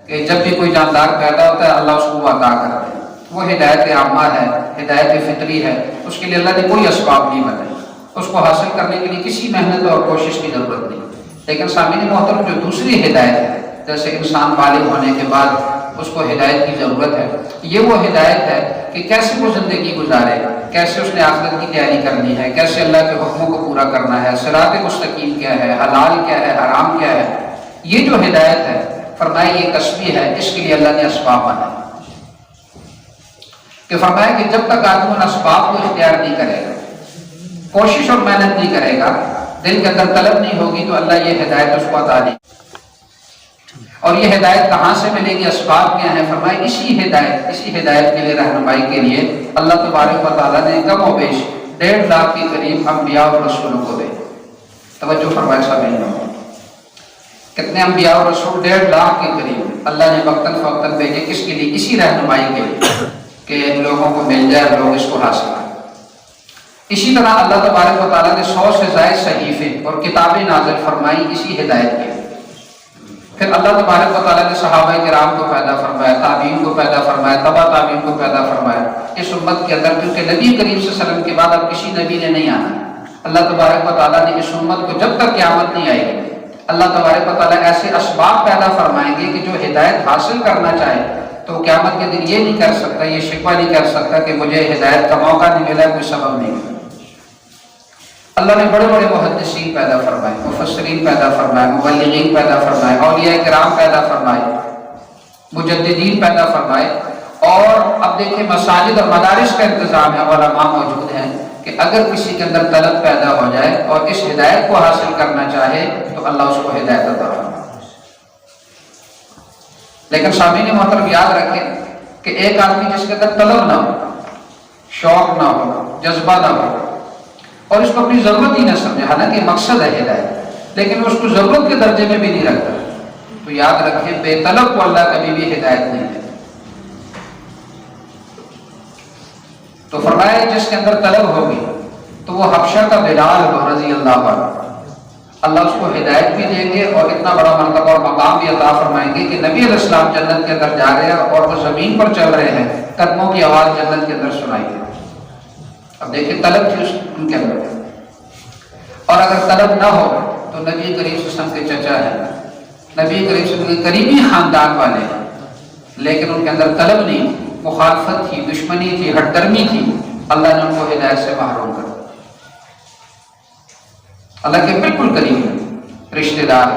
کہ جب بھی کوئی جاندار پیدا ہوتا ہے اللہ اس کو عطا کرتا ہے، وہ ہدایت عامہ ہے، ہدایت فطری ہے، اس کے لیے اللہ نے کوئی اسباب نہیں بنائے، اس کو حاصل کرنے کے لیے کسی محنت اور کوشش کی ضرورت نہیں۔ لیکن سامعین محترم جو دوسری ہدایت ہے، جیسے انسان بالغ ہونے کے بعد اس کو ہدایت کی ضرورت ہے، یہ وہ ہدایت ہے کہ کیسے وہ زندگی گزارے، کیسے اس نے آخرت کی تیاری کرنی ہے، کیسے اللہ کے حکموں کو پورا کرنا ہے، صراط مستقیم کیا ہے، حلال کیا ہے، حرام کیا ہے۔ یہ جو ہدایت ہے فرمایا یہ کسبی ہے، اس کے لیے اللہ نے اسباب بنائے کہ فرمایا کہ جب تک آدمی ان اسباب کو اختیار نہیں کرے گا، کوشش اور محنت نہیں کرے گا، دل کے اندر طلب نہیں ہوگی، تو اللہ یہ ہدایت اس کو عطا نہیں۔ اور یہ ہدایت کہاں سے ملے گی، اسباب کیا ہیں؟ فرمایا اسی ہدایت کے لیے، رہنمائی کے لیے اللہ تبارک و تعالیٰ نے کم و بیش 1.5 لاکھ کے قریب انبیاء اور رسولوں کو بھیجا۔ توجہ فرمائے سامعین، کتنے انبیاء اور رسول؟ 1.5 لاکھ کے قریب اللہ نے وقتاً فوقتاً بھیجے، کس کے لیے؟ اسی رہنمائی کے لیے کہ لوگوں کو مل جائے، لوگ اس کو حاصل کریں۔ اسی طرح اللہ تبارک و تعالیٰ نے 100 سے زائد صحیفے اور کتابیں نازل فرمائی اسی ہدایت کے لیے۔ پھر اللہ تبارک و تعالیٰ نے صحابہ کرام کو پیدا فرمایا، تابعین کو پیدا فرمایا، تبع تابعین کو پیدا فرمایا اس امت کے اندر، کیونکہ نبی کریم صلی اللہ علیہ وسلم کے بعد اب کسی نبی نے نہیں آنا۔ اللہ تبارک و تعالیٰ نے اس امت کو جب تک قیامت نہیں آئے گی، اللہ تبارک و تعالیٰ ایسے اسباب پیدا فرمائیں گے کہ جو ہدایت حاصل کرنا چاہے تو قیامت کے دن یہ نہیں کر سکتا، یہ شکوہ نہیں کر سکتا کہ مجھے ہدایت کا موقع نہیں ملا، کوئی سبب نہیں ملا۔ اللہ نے بڑے بڑے محدثین پیدا فرمائے، مفسرین پیدا فرمائے، مبلغین پیدا فرمائے، اولیاء کرام پیدا فرمائے، مجددین پیدا فرمائے۔ اور اب دیکھیں مساجد اور مدارس کا انتظام ہے، علماء موجود ہیں کہ اگر کسی کے اندر طلب پیدا ہو جائے اور اس ہدایت کو حاصل کرنا چاہے تو اللہ اس کو ہدایت عطا فرمائے۔ لیکن سامعین محترم یاد رکھیں کہ ایک آدمی جس کے اندر طلب نہ ہو، شوق نہ ہو، جذبہ نہ ہو، اور اس کو اپنی ضرورت ہی نہ سمجھے، حالانکہ مقصد ہے ہدایت، لیکن اس کو ضرورت کے درجے میں بھی نہیں رکھتا، تو یاد رکھیں بے طلب کو اللہ کبھی بھی ہدایت نہیں ہے۔ تو فرمایا جس کے اندر طلب ہوگی تو وہ حبشہ کا بلال ہو رضی اللہ عنہ، اللہ اس کو ہدایت بھی دیں گے اور اتنا بڑا مرتبہ اور مقام بھی عطا فرمائیں گے کہ نبی علیہ السلام جنت کے اندر جا رہے ہیں اور وہ زمین پر چل رہے ہیں، قدموں کی آواز جنت کے اندر سنائی دے۔ اب دیکھیں طلب تھی ان کے اندر، اور اگر طلب نہ ہو تو نبی کریم صلی اللہ علیہ وسلم کے چچا ہیں، نبی کریم صلی اللہ علیہ وسلم کے قریبی خاندان والے ہیں، لیکن ان کے اندر طلب نہیں، مخالفت تھی، دشمنی تھی، ہٹ درمی تھی، اللہ نے ان کو ہدایت سے محروم کر دیا۔ اللہ کے بالکل قریب رشتہ دار،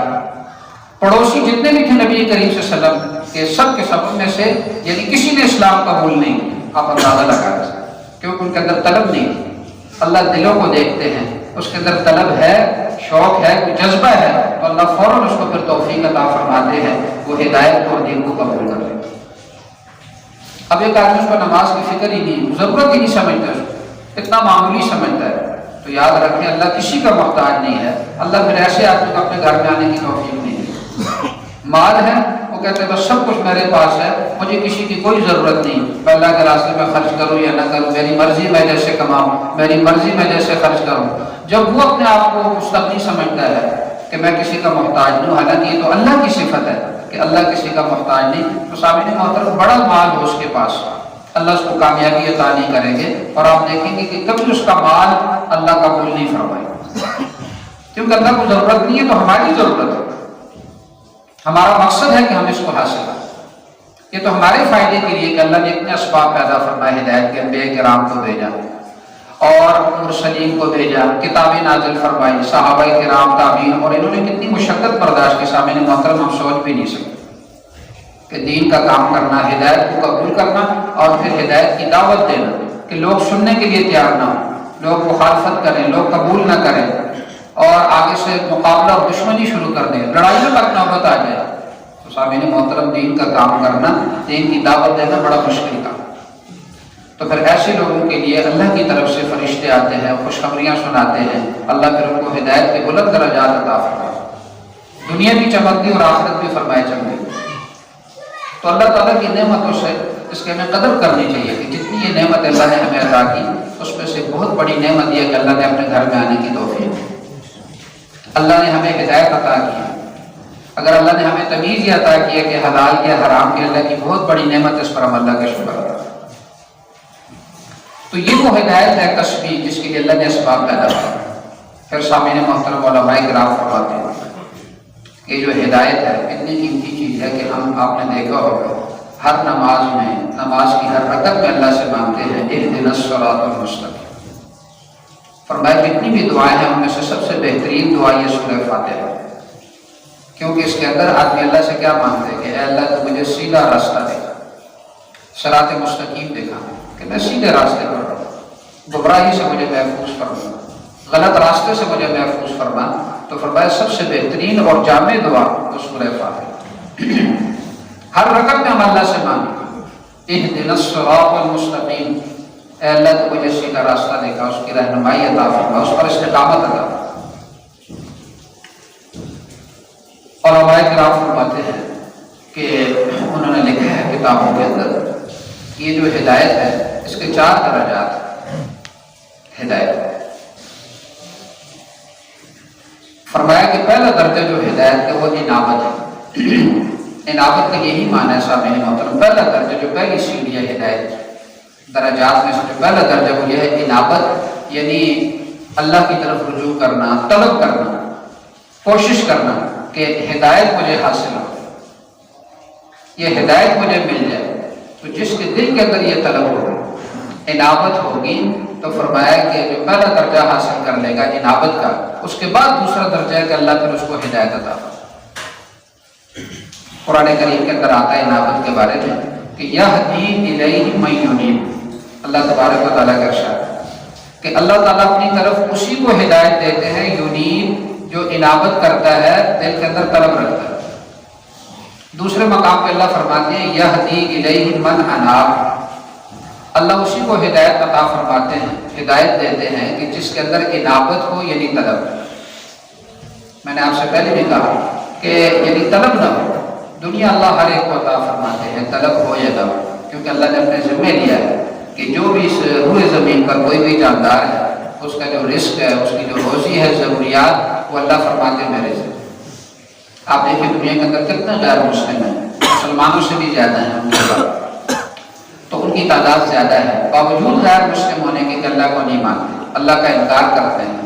پڑوسی جتنے بھی تھے نبی کریم صلی اللہ علیہ وسلم کے سب میں سے یعنی کسی نے اسلام قبول نہیں کیا، آپ اندازہ لگا رہے ہیں، کیونکہ ان کے اندر طلب نہیں تھی۔ اللہ دلوں کو دیکھتے ہیں، اس کے اندر طلب ہے، شوق ہے، کوئی جذبہ ہے تو اللہ فوراً اس کو پھر توفیق عطا فرماتے ہیں، وہ ہدایت کو اور دین کو قبول کر لیتے ہیں۔ اب ایک آدمی اس کو نماز کی فکر ہی نہیں، ضرورت ہی نہیں سمجھتا، اس کو اتنا معمولی سمجھتا ہے، تو یاد رکھیں اللہ کسی کا محتاج نہیں ہے۔ اللہ پھر ایسے آدمی کو اپنے گھر میں آنے کی توفیق نہیں ہے۔ مال ہے، وہ کہتے ہیں بس سب کچھ میرے پاس ہے، مجھے کسی کی کوئی ضرورت نہیں، میں اللہ کے راستے میں خرچ کروں یا نہ کروں، میری مرضی میں جیسے کماؤں، میری مرضی میں جیسے خرچ کروں۔ جب وہ اپنے آپ کو مستغنی سمجھتا ہے کہ میں کسی کا محتاج نہیں ہوں، حالانکہ یہ تو اللہ کی صفت ہے کہ اللہ کسی کا محتاج نہیں، تو سامعین محترم بڑا مال ہو اس کے پاس، اللہ اس کو کامیابی عطا نہیں کریں گے، اور آپ دیکھیں گے کہ کبھی اس کا مال اللہ قبول نہیں فرمائے گا، کیونکہ اللہ کو ضرورت نہیں ہے، تو ہماری ضرورت ہے، ہمارا مقصد ہے کہ ہم اس کو حاصل کریں۔ یہ تو ہمارے فائدے کے لیے کہ اللہ نے اتنے اسباب پیدا فرمائے، ہدایت کے انبیاء کرام کو بھیجا اور مرسلین کو بھیجا، کتابیں نازل فرمائی، صحابہ کرام، تابعین، اور انہوں نے کتنی مشقت برداشت کی، سامعین محترم ہم سوچ بھی نہیں سکتے کہ دین کا کام کرنا، ہدایت کو قبول کرنا اور پھر ہدایت کی دعوت دینا کہ لوگ سننے کے لیے تیار نہ ہوں، لوگ مخالفت کریں، لوگ قبول نہ کریں، اور آگے سے مقابلہ اور دشمنی شروع کر دیں، لڑائیوں تک نوبت آ جائے، تو سامعین محترم دین کا کام کرنا، دین کی دعوت دینا بڑا مشکل کام۔ تو پھر ایسے لوگوں کے لیے اللہ کی طرف سے فرشتے آتے ہیں، خوشخبریاں سناتے ہیں، اللہ پھر ان کو ہدایت کے بلند درجات عطا فرمائے، دنیا بھی چمک دی اور آخرت بھی فرمائے چمک دی۔ تو اللہ تعالیٰ کی نعمتوں سے اس کے ہمیں قدر کرنی چاہیے کہ جتنی یہ نعمت اللہ نے ہمیں عطا کی، اس میں سے بہت بڑی نعمت یہ کہ اللہ نے اپنے گھر میں آنے کی توفیق دی، اللہ نے ہمیں ہدایت عطا کی، اگر اللہ نے ہمیں تمیز یہ عطا کی ہے کہ حلال کیا حرام کیا، اللہ کی بہت بڑی نعمت، اس پر ہم اللہ کا شکر ادا کریں۔ تو یہ وہ ہدایت ہے کسبی جس کے لیے اللہ نے اسباب پیدا کیا۔ پھر سامعین محترم علماء کرام فرماتے ہیں کہ جو ہدایت ہے اتنی قیمتی چیز ہے کہ آپ نے دیکھا ہوگا ہر نماز میں، نماز کی ہر رکعت میں اللہ سے مانگتے ہیں اہدنا الصراط المستقیم۔ فرمایا جتنی بھی دعائیں ہیں ان میں سے سب سے بہترین دعا یہ سورہ فاتحہ ہے، کیونکہ اس کے اندر آدمی اللہ سے کیا مانگتے ہیں کہ اے اللہ تو مجھے سیدھا راستہ دکھا، صراط مستقیم دکھا کہ میں سیدھے راستے پر رہوں، گمراہی سے مجھے محفوظ فرما، غلط راستے سے مجھے محفوظ فرما۔ تو فرمایا سب سے بہترین اور جامع دعا وہ سورہ فاتحہ۔ ہر رکعت میں ہم اللہ سے مانگیں اہدنا الصراط المستقیم، اے اللہ تو مجھے سیدھا راستہ دکھا، اس کی رہنمائی عطا فرما، اس پر استقامت عطا فرما۔ اور علماء کرام فرماتے ہیں کہ انہوں نے لکھا ہے کتابوں کے اندر یہ جو ہدایت ہے اس کے 4 درجات ہیں۔ ہدایت فرمایا کہ پہلا درجہ جو ہدایت کا وہ انابت ہے۔ انابت کا یہی معنی ہے سامعین محترم، پہلا درجہ جو پہلی سیڑھی ہے ہدایت درجات میں سے جو پہلا درجہ وہ یہ ہے انابت، یعنی اللہ کی طرف رجوع کرنا، طلب کرنا، کوشش کرنا کہ ہدایت مجھے حاصل ہو، یہ ہدایت مجھے مل جائے۔ تو جس کے دل کے اندر یہ طلب ہو، انابت ہوگی، تو فرمایا کہ جو پہلا درجہ حاصل کر لے گا انابت کا، اس کے بعد دوسرا درجہ ہے کہ اللہ پھر اس کو ہدایت عطا فرمائے۔ قرآن کریم کے اندر آتا ہے انابت کے بارے میں کہ یہدی الیہ من ینیب، اللہ تبارک و تعالیٰ کا ارشاد ہے کہ اللہ تعالیٰ اپنی طرف اسی کو ہدایت دیتے ہیں ینیب، جو انابت کرتا ہے، دل کے اندر طلب رکھتا ہے۔ دوسرے مقام پہ اللہ فرماتے ہیں یہدی الیہ من اناب، اللہ اسی کو ہدایت عطا فرماتے ہیں، ہدایت دیتے ہیں کہ جس کے اندر انابت ہو، یعنی طلب۔ میں نے آپ سے پہلے بھی کہا کہ یعنی طلب نہ ہو، دنیا اللہ ہر ایک کو عطا فرماتے ہیں، طلب ہو یا نہ ہو، کیونکہ اللہ نے اپنے ذمہ لیا ہے کہ جو بھی اس روئے زمین پر کوئی بھی جاندار ہے، اس کا جو رزق ہے، اس کی جو روزی ہے، ضروریات، وہ اللہ فرماتے ہیں میرے سے۔ آپ دیکھیں دنیا کے اندر کتنے غیر مسلم ہیں، مسلمانوں سے بھی زیادہ ہیں ان کے بعد، تو ان کی تعداد زیادہ ہے، باوجود غیر مسلم ہونے کے کہ اللہ کو نہیں مانتے، اللہ کا انکار کرتے ہیں،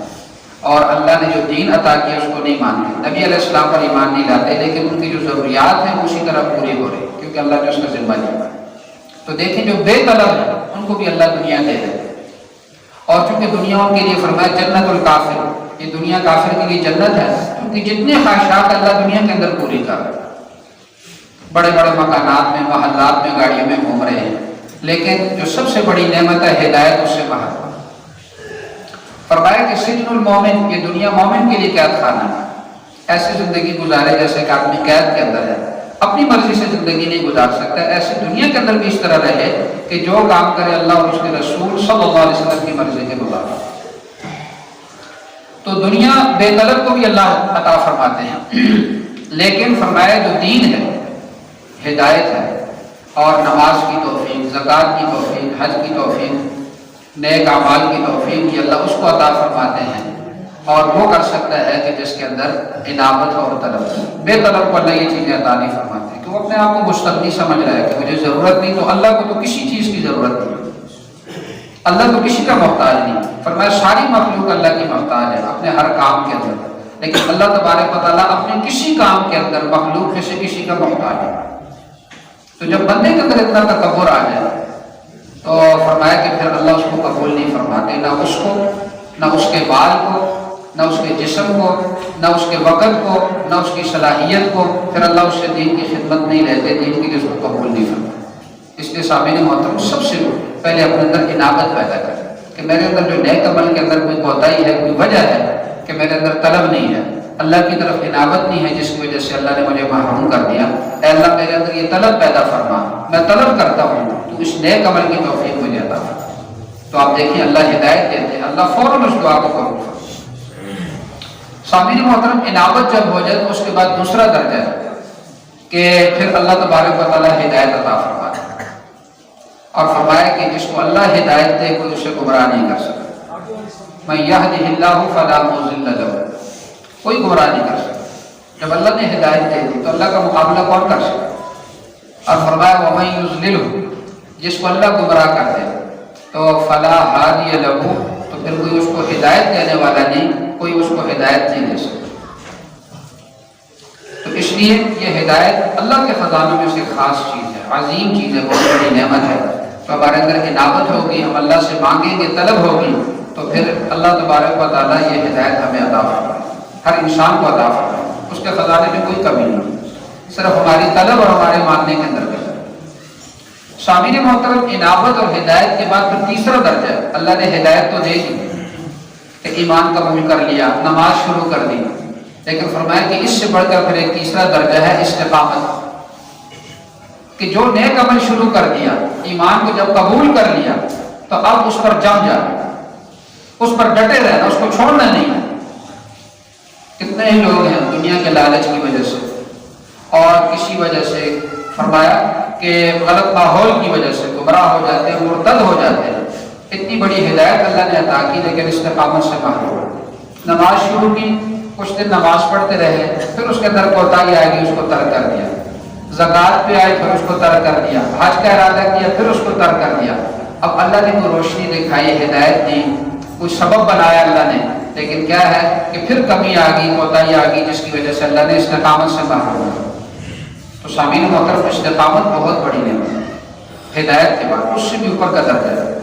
اور اللہ نے جو دین عطا کیا اس کو نہیں مانتے، نبی علیہ السلام پر ایمان نہیں لاتے، لیکن ان کی جو ضروریات ہیں اسی طرح پوری ہو رہی کیونکہ اللہ نے اس کا ذمہ لیا۔ تو دیکھیں جو بے طلب ہیں ان کو بھی اللہ دنیا دے دے، اور چونکہ دنیا ان کے لیے فرمایا جنت الکافر، یہ دنیا کافر کے لیے جنت ہے، کیونکہ جتنے خواہشات اللہ دنیا کے اندر پوری کر رہے ہیں، بڑے بڑے مکانات میں، محلات میں، گاڑیوں میں گھوم رہے ہیں، لیکن جو سب سے بڑی نعمت ہے ہدایت، اس سے محروم۔ فرمایا کہ سجن المومن، یہ دنیا مومن کے لیے قید خانہ ہے، ایسی زندگی گزارے جیسے کہ آدمی قید کے اندر ہے، اپنی مرضی سے زندگی نہیں گزار سکتا، ایسے دنیا کے اندر بھی اس طرح رہے کہ جو کام کرے اللہ اور اس کے رسول صلی اللہ علیہ وسلم کی مرضی کے مطابق۔ تو دنیا بے طلب کو بھی اللہ عطا فرماتے ہیں، لیکن فرمایا جو دین ہے، ہدایت ہے، اور نماز کی توفیق، زکوٰۃ کی توفیق، حج کی توفیق، نیک اعمال کی توفیق، یہ اللہ اس کو عطا فرماتے ہیں، اور وہ کر سکتا ہے کہ جس کے اندر انابت اور طلب۔ بے طلب کو اللہ یہ چیزیں عطا نہیں فرماتے کہ وہ اپنے آپ کو مستغنی سمجھ رہا ہے کہ مجھے ضرورت نہیں، تو اللہ کو تو کسی چیز کی ضرورت نہیں، اللہ تو کسی کا محتاج نہیں۔ فرمایا ساری مخلوق اللہ کی محتاج ہے اپنے ہر کام کے اندر، لیکن اللہ تبارک و تعالیٰ اپنے کسی کام کے اندر مخلوق میں سے کسی کا محتاج ہے۔ تو جب بندے کے اندر اتنا تکبر آ جائے تو فرمایا کہ پھر اللہ اس کو قبول نہیں فرماتے، نہ اس کو، نہ اس کے بال کو، نہ اس کے جسم کو، نہ اس کے وقت کو، نہ اس کی صلاحیت کو، پھر اللہ اس سے دین کی خدمت نہیں لیتے، دین کی اس کو قبول نہیں فرماتے۔ اس لیے سامعین محترم سب سے پہلے اپنے اندر انابت پیدا کریں کہ میرے اندر جو نیک عمل کے اندر کوئی کوتاہی ہے، کوئی وجہ ہے کہ میرے اندر طلب نہیں ہے، اللہ کی طرف انابت نہیں ہے، جس کی وجہ سے اللہ نے مجھے محروم کر دیا۔ اے اللہ میرے اندر یہ طلب پیدا فرما، میں طلب کرتا ہوں، تو اس نیک عمل کی توفیق مجھے عطا فرما۔ تو آپ دیکھیں اللہ ہدایت دیتے ہیں، اللہ فوراً اس دعا کو قبول فرما۔ سامعین محترم انابت جب ہو جائے تو اس کے بعد دوسرا درجہ ہے کہ پھر اللہ تبارک و تعالیٰ ہدایت عطا فرماتا ہے، اور فرمایا کہ جس کو اللہ ہدایت دے کوئی اسے گمراہ نہیں کر سکتا۔ من یہدہ اللہ فلا مضل لہ، کوئی گمراہ نہیں کر سکتا۔ جب اللہ نے ہدایت دے دی تو اللہ کا مقابلہ کون کر سکتا؟ اور فرمایا وَمَن يُضْلِلْهُ، جس کو اللہ گمراہ کر دے تو فَلَا هَادِيَ لَهُ، تو پھر کوئی اس کو ہدایت دینے والا نہیں، کوئی اس کو ہدایت نہیں دے سکتا۔ تو اس لیے یہ ہدایت اللہ کے خزانوں میں سے خاص چیز ہے، عظیم چیز ہے، بہت بڑی نعمت ہے۔ تو ہمارے اندر انابت ہوگی، ہم اللہ سے مانگیں گے، طلب ہوگی، تو پھر اللہ تبارک و تعالیٰ یہ ہدایت ہمیں عطا فرمائے، ہر انسان کو عطا فرمائے، اس کے خزانے میں کوئی کمی نہیں، صرف ہماری طلب اور ہمارے مانگنے کے اندر ہے۔ سامعین محترم، انابت اور ہدایت کے بعد پھر تیسرا درجہ ہے۔ اللہ نے ہدایت تو دے دی کہ ایمان قبول کر لیا، نماز شروع کر دی، لیکن فرمایا کہ اس سے بڑھ کر پھر ایک تیسرا درجہ ہے استقامت، کہ جو نیک عمل شروع کر دیا، ایمان کو جب قبول کر لیا تو اب اس پر جم جا، اس پر ڈٹے رہنا، اس کو چھوڑنا نہیں ہے۔ کتنے ہی لوگ ہیں دنیا کے لالچ کی وجہ سے اور کسی وجہ سے، فرمایا کہ غلط ماحول کی وجہ سے گمراہ ہو جاتے ہیں، مرتد ہو جاتے ہیں۔ اتنی بڑی ہدایت اللہ نے عطا کی لیکن استقامت سے محروم۔ نماز شروع کی، کچھ دن نماز پڑھتے رہے، پھر اس کے اندر کوتاہی آئے گی، اس کو ترک کر دیا۔ زکوٰۃ پہ آئے، پھر اس کو ترک کر دیا۔ حج کا ارادہ کیا، پھر اس کو ترک کر دیا۔ اب اللہ نے کوئی روشنی دکھائی، ہدایت دی، کوئی سبب بنایا اللہ نے، لیکن کیا ہے کہ پھر کمی آ گئی، کوتاہی آ گئی، جس کی وجہ سے اللہ نے استقامت سے محروم کیا۔ تو سامعین محترم، استقامت بہت بڑی نعمت ہے، ہدایت کے بعد اس سے بھی اوپر کا درجہ ہے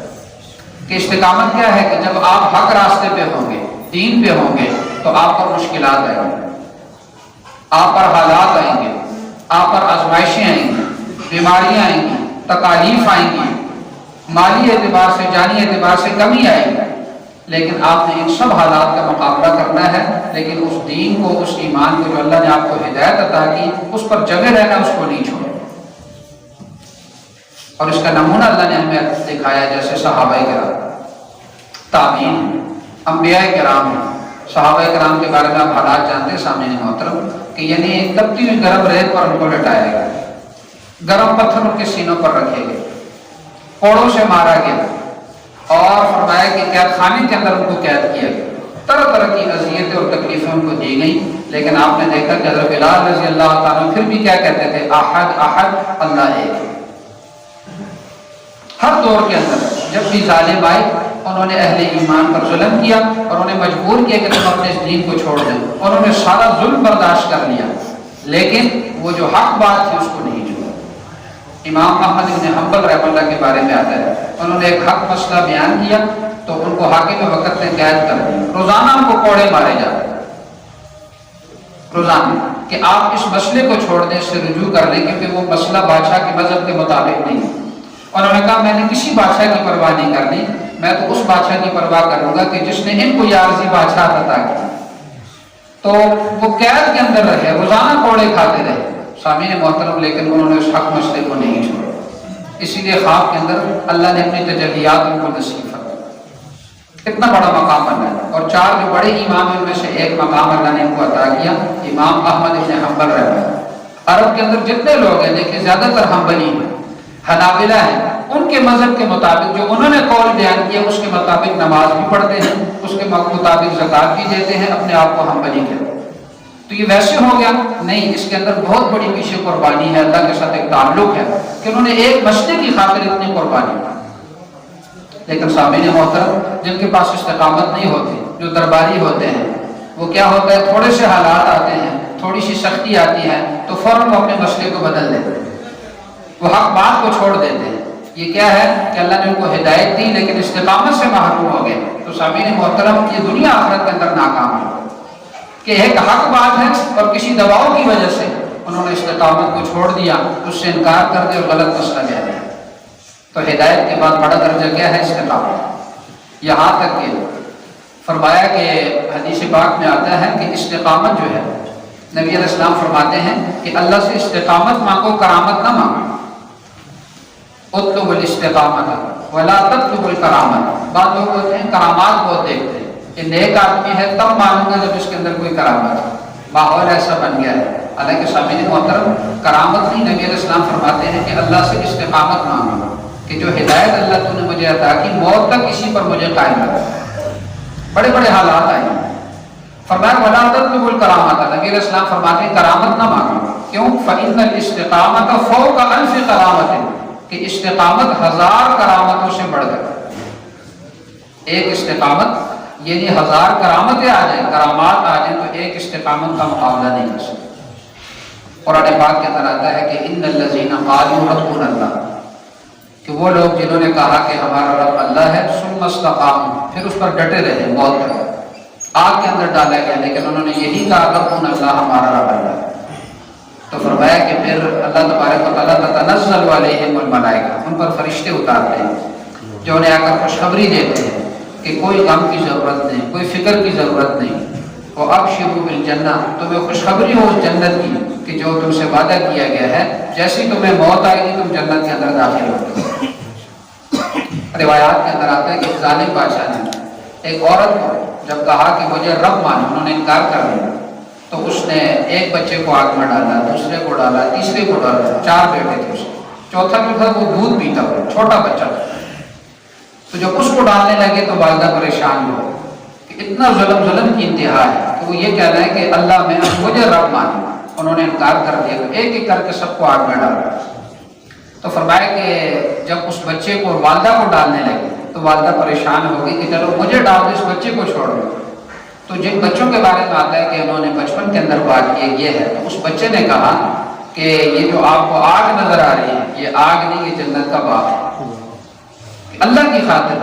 کہ استقامت کیا ہے کہ جب آپ حق راستے پہ ہوں گے، دین پہ ہوں گے، تو آپ پر مشکلات آئیں گی، آپ پر حالات آئیں گے، آپ پر آزمائشیں آئیں گی، بیماریاں آئیں گی، تکالیف آئیں گی، مالی اعتبار سے، جانی اعتبار سے کمی آئے گی، لیکن آپ نے ان سب حالات کا مقابلہ کرنا ہے، لیکن اس دین کو، اس ایمان کو جو اللہ نے آپ کو ہدایت عطا کی، اس پر جمے رہنا، اس کو نہیں چھوڑنا۔ اور اس کا نمونہ اللہ نے ہمیں دکھایا، جیسے صحابہ کرام، تابعین، انبیاء کرام، صحابہ کرام کے بارے میں آپ حالات جانتے ہیں سامعین محترم، کہ یعنی تپتی ہوئی گرم ریت پر ان کو لٹایا گیا، گرم پتھر ان کے سینوں پر رکھے گئے، کوڑوں سے مارا گیا، اور فرمایا کہ قید خانے کے اندر ان کو قید کیا گیا، طرح طرح کی اذیتیں اور تکلیفیں ان کو دی گئی، لیکن آپ نے دیکھا کہ حضرت بلال رضی اللہ تعالیٰ پھر بھی کیا کہتے تھے؟ احد احد، اللہ ایک۔ ہر دور کے اندر جب بھی ظالم آئے، انہوں نے اہل ایمان پر ظلم کیا اور انہیں مجبور کیا کہ تم اپنے اس دین کو چھوڑ دیں، انہوں نے سارا ظلم برداشت کر لیا، لیکن وہ جو حق بات تھی اس کو نہیں چھوڑا۔ امام احمد بن حنبل رحمہ اللہ کے بارے میں آتا ہے، انہوں نے ایک حق مسئلہ بیان کیا تو ان کو حاکم وقت نے قید کر دیا، روزانہ ان کو کوڑے مارے جاتے، روزانہ، کہ آپ اس مسئلے کو چھوڑ دیں، اس سے رجوع کر لیں، کیونکہ وہ مسئلہ بادشاہ کے مذہب کے مطابق نہیں۔ انہوں نے کہا میں نے کسی بادشاہ کی پرواہ نہیں کرنی، میں تو اس بادشاہ کی پرواہ کروں گا کہ جس نے ان کو یہ عارضی بادشاہ عطا کی۔ تو وہ قید کے اندر رہے، روزانہ کوڑے کھاتے رہے سامعین محترم، لیکن انہوں نے اس حق مسئلے کو نہیں چھوڑا۔ اسی لیے خواب کے اندر اللہ نے اپنی تجلیات ان کو نصیب فرمائی، اتنا بڑا مقام بنا ہے۔ اور چار جو بڑے امام ہیں ان میں سے ایک مقام اللہ نے ان کو عطا کیا، امام احمد بن حنبل رحمہ اللہ۔ عرب کے اندر جتنے لوگ ہیں دیکھیں، زیادہ تر حنبلی ہیں، حنابلہ ہیں، ان کے مذہب کے مطابق جو انہوں نے قول بیان کیا اس کے مطابق نماز بھی پڑھتے ہیں، اس کے مطابق زکوٰۃ بھی دیتے ہیں، اپنے آپ کو حنبلی کہتے ہیں۔ تو یہ ویسے ہو گیا نہیں، اس کے اندر بہت بڑی پیچھے قربانی ہے، اللہ کے ساتھ ایک تعلق ہے کہ انہوں نے ایک مسئلے کی خاطر اتنی قربانی کی۔ لیکن سامعین محترم، جن کے پاس استقامت نہیں ہوتی، جو درباری ہوتے ہیں، وہ کیا ہوتا ہے، تھوڑے سے حالات آتے ہیں، تھوڑی سی سختی آتی ہے تو فوراً وہ اپنے مسئلے کو بدل دیتے ہیں، وہ حق بات کو چھوڑ دیتے ہیں۔ یہ کیا ہے کہ اللہ نے ان کو ہدایت دی لیکن استقامت سے محروم ہو گئے۔ تو سامعین محترم، یہ دنیا آخرت کے اندر ناکام ہے کہ ایک حق بات ہے اور کسی دباؤ کی وجہ سے انہوں نے استقامت کو چھوڑ دیا، اس سے انکار کر دیا اور غلط مسئلہ لے آیا۔ تو ہدایت کے بعد بڑا درجہ کیا ہے؟ استقامت۔ یہاں تک کہ فرمایا کہ حدیث پاک میں آتا ہے کہ استقامت جو ہے، نبی علیہ السلام فرماتے ہیں کہ اللہ سے استقامت مانگو، کرامت نہ مانگو۔ اطلب الاستقامت ولا تطلب الکرامت۔ بعض لوگ ہوتے ہیں کرامات بہت دیکھتے ہیں کہ نیک آدمی ہے تب مانوں گا جب اس کے اندر کوئی کرامت ہے، ماحول ایسا بن گیا ہے۔ حالانکہ سامعین محترم، کرامت نہیں، نبی علیہ السلام فرماتے ہیں کہ اللہ سے استقامت مانگو، کہ جو ہدایت اللہ تو نے مجھے عطا کی، موت تک اسی پر مجھے قائم رکھا۔ بڑے بڑے حالات آئے فرمایا ولا تطلبوا الکرامۃ، نبی علیہ السلام فرماتے ہیں کرامت نہ مانگو، کیوں؟ فإن الاستقامۃ فوق ألف کرامۃ، کہ استقامت 1000 کرامتوں سے بڑھ کر، ایک استقامت یعنی 1000 کرامتیں آ جائیں، کرامات آ جائیں تو ایک استقامت کا مقابلہ نہیں کر سکتے۔ قرآن پاک کے اندر آتا ہے کہ ان الذین قالوا ربنا اللہ، کہ وہ لوگ جنہوں نے کہا کہ ہمارا رب اللہ ہے، ثم استقاموا، پھر اس پر ڈٹے رہے، موت تک آگ کے اندر ڈالا گیا لیکن انہوں نے یہی کہا ربنا اللہ، ہمارا رب اللہ ہے، تو فرمایا کہ پھر اللہ تبارک و تعالیٰ تتنزل علیہم الملائکہ، ان پر فرشتے اتارتے ہیں جو انہیں آ کر خوشخبری دیتے ہیں کہ کوئی غم کی ضرورت نہیں، کوئی فکر کی ضرورت نہیں، وہ ابشروا بالجنہ، تمہیں خوشخبری ہو اس جنت کی کہ جو تم سے وعدہ کیا گیا ہے، جیسی تمہیں موت آئے گی تم جنت کے اندر داخل ہو۔ روایات کے اندر آتا ہے کہ ظالم بادشاہ نے ایک عورت کو جب کہا کہ مجھے رب مانو، انہوں نے انکار کر دیا، تو اس نے ایک بچے کو آگ میں ڈالا، دوسرے کو ڈالا، تیسرے کو ڈالا، 4 بیٹے تھے اس کے، چوتھا جو تھا وہ دودھ پیتا ہوا چھوٹا بچہ تھا، تو جب اس کو ڈالنے لگے تو والدہ پریشان ہو کہ اتنا ظلم کی انتہا ہے کہ وہ یہ کہہ رہے ہیں کہ اللہ میں مجھے رب مانو، انہوں نے انکار کر دیا، تو ایک ایک کر کے سب کو آگ میں ڈالا۔ تو فرمایا کہ جب اس بچے کو والدہ کو ڈالنے لگے تو والدہ پریشان ہو گئی کہ چلو مجھے ڈال دو، اس بچے کو چھوڑ دو۔ تو جن بچوں کے بارے میں آتا ہے کہ انہوں نے بچپن کے اندر بات کی یہ ہے، تو اس بچے نے کہا کہ یہ جو آپ کو آگ نظر آ رہی ہے یہ آگ نہیں، یہ جنت کا باغ ہے، اللہ کی خاطر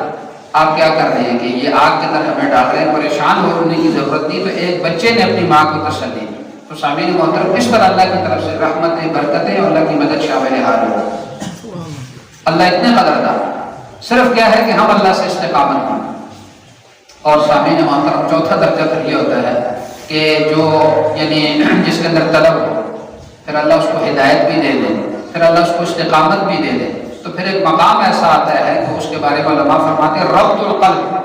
آپ کیا کر رہے ہیں کہ یہ آگ کے اندر ہمیں ڈال رہے ہیں، پریشان ہونے کی ضرورت نہیں۔ تو ایک بچے نے اپنی ماں کو تسلی دی۔ تو سامعین محترم، اس پر اللہ کی طرف سے رحمتیں، برکتیں اور اللہ کی مدد شامل حال ہو۔ اللہ اتنے قدردار، صرف کیا ہے کہ ہم اللہ سے استقامت کریں۔ اور سامعین محترم، چوتھا درجہ پھر یہ ہوتا ہے کہ جو یعنی جس کے اندر طلب ہو، پھر اللہ اس کو ہدایت بھی دے دے، پھر اللہ اس کو استقامت بھی دے دے، تو پھر ایک مقام ایسا آتا ہے کہ اس کے بارے میں علماء فرماتے ہیں ربط القلب،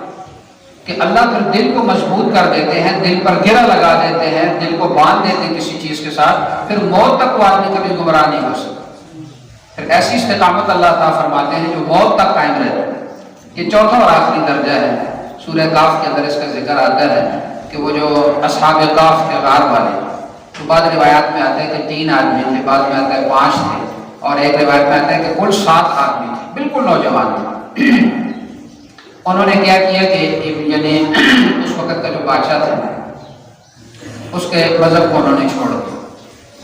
کہ اللہ پھر دل کو مضبوط کر دیتے ہیں، دل پر گرہ لگا دیتے ہیں، دل کو باندھ دیتے ہیں کسی چیز کے ساتھ، پھر موت تک وہ آدمی کبھی گمراہ نہیں ہو سکتا۔ پھر ایسی استقامت اللہ تعالیٰ فرماتے ہیں جو موت تک قائم رہتے ہیں۔ یہ چوتھا اور آخری درجہ ہے۔ سورہ کاف کے اندر اس کا ذکر آتا ہے کہ وہ جو اصحاب کاف کے غار والے، تو بعض روایات میں آتا ہے کہ 3 آدمی تھے، بعض میں آتا ہے 5 تھے، اور ایک روایت میں آتا ہے کہ کل 7 آدمی تھے، بالکل نوجوان تھے۔ انہوں نے کیا کیا کہ یعنی اس وقت کا جو بادشاہ تھا اس کے مذہب کو انہوں نے چھوڑ دیا۔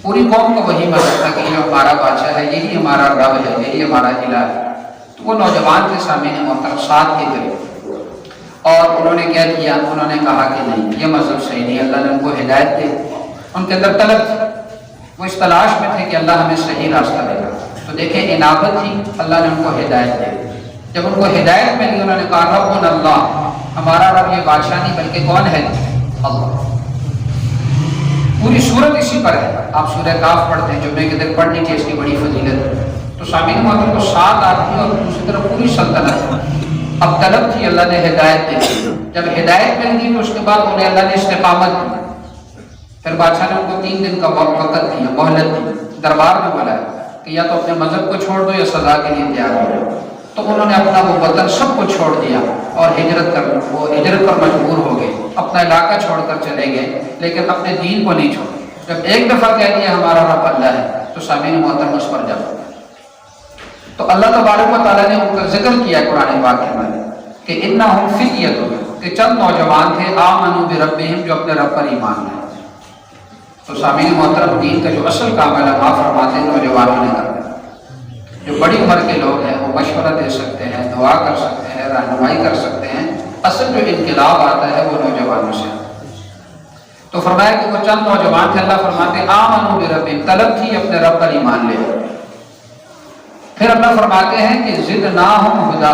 پوری قوم کو وہی مذہب تھا کہ یہ ہمارا بادشاہ ہے، یہی ہمارا رب ہے، یہی ہمارا الہ ہے۔ تو وہ نوجوان تھے سامعین محترم، 7 کے قریب، اور انہوں نے کیا کیا، انہوں نے کہا کہ نہیں یہ مذہب صحیح نہیں، اللہ نے ان کو ہدایت دی۔ ان کے اندر طلب تھی، وہ اس تلاش میں تھے کہ اللہ ہمیں صحیح راستہ دے گا۔ تو دیکھیں انابت تھی، اللہ نے ان کو ہدایت دی۔ جب ان کو ہدایت ملی انہوں نے کہا ربنا اللہ، ہمارا رب یہ بادشاہ نہیں بلکہ کون ہے؟ اللہ۔ پوری صورت اسی پر ہے۔ آپ سورہ کاف پڑھتے ہیں، جمعے کے دن پڑھنی چاہیے، اس کی بڑی فضیلت ہے۔ تو سامعین محترم کو 7 آدمی اور دوسری طرف پوری سلطنت، اب طلب تھی، اللہ نے ہدایت دی۔ جب ہدایت مل گئی تو اس کے بعد انہیں اللہ نے استقامت دی۔ پھر بادشاہ نے ان کو 3 دن کا وقت دیا، مہلت دی، دربار میں بلایا کہ یا تو اپنے مذہب کو چھوڑ دو یا سزا کے لیے تیار ہو جاؤ۔ تو انہوں نے اپنا وہ وطن سب کو چھوڑ دیا اور ہجرت پر مجبور ہو گئے، اپنا علاقہ چھوڑ کر چلے گئے، لیکن اپنے دین کو نہیں چھوڑا۔ جب ایک دفعہ کہہ دیا ہمارا رب اللہ ہے تو سامعین محترم اس پر جاؤ۔ تو اللہ تبارک و تعالیٰ نے ان کا ذکر کیا قرآن پاک کے اندر کہ انہم فیۃ، کہ چند نوجوان تھے، آمنوا بربہم، جو اپنے رب پر ایمان لائے۔ تو سامعین محترم، دین کا جو اصل کام ہے علماء فرماتے ہیں نوجوانوں نے کرنا۔ جو بڑی عمر کے لوگ ہیں وہ مشورہ دے سکتے ہیں، دعا کر سکتے ہیں، رہنمائی کر سکتے ہیں، اصل جو انقلاب آتا ہے وہ نوجوانوں سے۔ تو فرمایا کہ وہ چند نوجوان تھے، اللہ فرماتے ہیں آمنوا بربہم، طلب تھی اپنے رب پر ایمان لے۔ پھر اللہ فرماتے ہیں کہ زدناہم ہدی،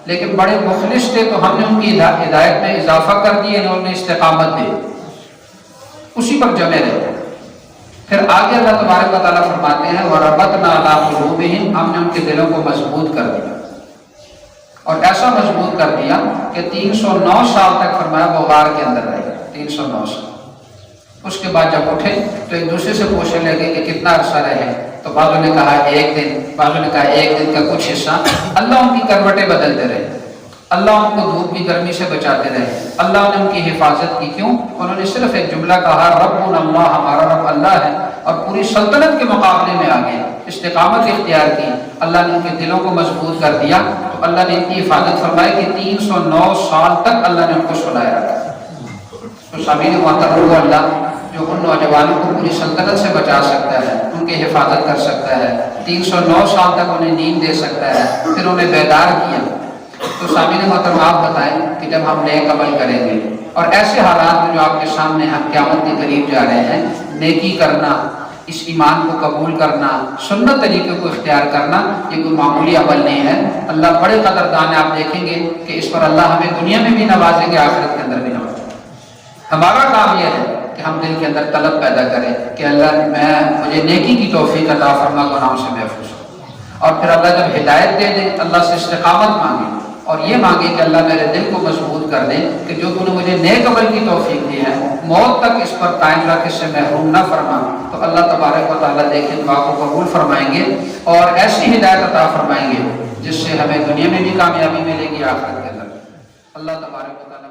لیکن بڑے مخلص تھے تو ہم نے ان کی ہدایت میں اضافہ کر دیا، انہوں نے استقامت دی، اسی پر جمے رہے۔ پھر آگے اللہ تبارک و تعالیٰ فرماتے ہیں وَرَبَطْنَا عَلَىٰ قُلُوبِهِمْ، ہم نے ان کے دلوں کو مضبوط کر دیا، اور ایسا مضبوط کر دیا کہ 309 سال تک فرمایا وہ غار کے اندر رہے، 309 سال۔ اس کے بعد جب اٹھے تو ایک دوسرے سے پوچھنے لگے کہ کتنا عرصہ رہے، تو بعضوں نے کہا 1 دن، بعضوں نے کہا 1 دن کا کچھ حصہ۔ اللہ ان کی کروٹیں بدلتے رہے، اللہ ان کو دھوپ کی گرمی سے بچاتے رہے، اللہ نے ان کی حفاظت کی۔ کیوں؟ انہوں نے صرف ایک جملہ کہا، ربنا اللہ، ہمارا رب اللہ ہے، اور پوری سلطنت کے مقابلے میں آگے استقامت اختیار کی۔ اللہ نے ان کے دلوں کو مضبوط کر دیا، تو اللہ نے ان کی حفاظت فرمائی کہ 309 سال تک اللہ نے ان کو سلائے رکھا۔ تو سامعین محترم، وہ اللہ جو ان نوجوانوں کو پوری سلطنت سے بچا سکتا ہے، ان کی حفاظت کر سکتا ہے، 309 سال تک انہیں نیند دے سکتا ہے، پھر انہیں بیدار کیا، تو سامعین محترم آپ بتائیں کہ جب ہم نیک عمل کریں گے اور ایسے حالات میں جو آپ کے سامنے ہم قیامت کے قریب جا رہے ہیں، نیکی کرنا، اس ایمان کو قبول کرنا، سنت طریقے کو اختیار کرنا، یہ کوئی معمولی عمل نہیں ہے۔ اللہ بڑے قدردان ہے، آپ دیکھیں گے کہ اس پر اللہ ہمیں دنیا میں بھی نوازیں گے، آخرت کے اندر بھی نوازیں گے۔ ہمارا کام یہ ہے کہ ہم دل کے اندر طلب پیدا کریں کہ اللہ مجھے نیکی کی توفیق عطا فرما، گناہوں سے محفوظ ہو، اور پھر اللہ جب ہدایت دے دے، اللہ سے استقامت مانگے، اور یہ مانگے کہ اللہ میرے دل کو مضبوط کر دے کہ جو تو نے مجھے نیک عمل کی توفیق دی ہے، موت تک اس پر قائم رکھ، اس سے محروم نہ فرما۔ تو اللہ تبارک و تعالیٰ دیکھیں دعا کو قبول فرمائیں گے اور ایسی ہدایت عطا فرمائیں گے جس سے ہمیں دنیا میں بھی کامیابی ملے گی، آخرت کے اندر۔ اللہ تبارک و تعالیٰ